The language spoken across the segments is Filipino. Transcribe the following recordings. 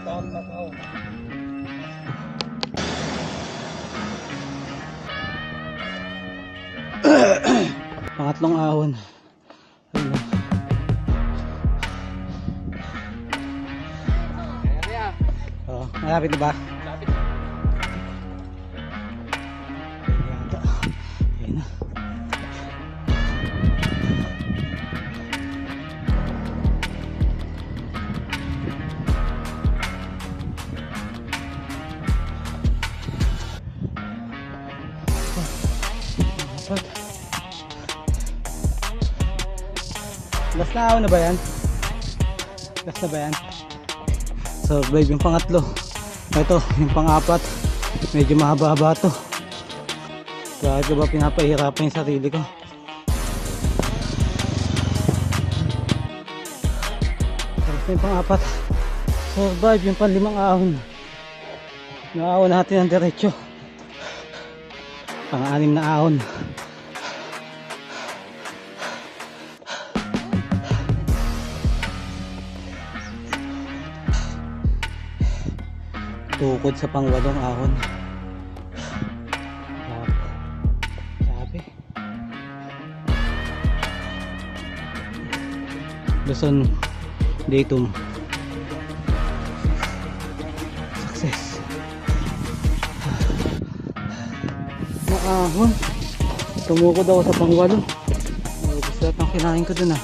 Pangatlong ahon. Ayun. Oh, malapit na ba? Lapit. Ayun na. Last na ahon na ba yan? Last na ba yan? Survive yung pangatlo. Ito, yung pang-apat. Medyo mahaba-haba to. Bakit ko ba pinapahirapan yung sarili ko? Tapos yung pang-apat. Survive yung pang-limang ahon. Naahon natin ng diretso. Pang-anim na ahon. Tukod sa pang-walong ahon. Sabi. Luzon, Datum. Success. Ahon. Tumukod ako sa pang-walo. Ubus lahat ang kinain ko dun ah.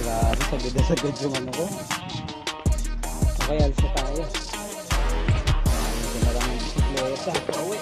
Grabe, sagad yung ano ko. Okay, alis na tayo. Ito na lang ang bisikleta. Pauwi.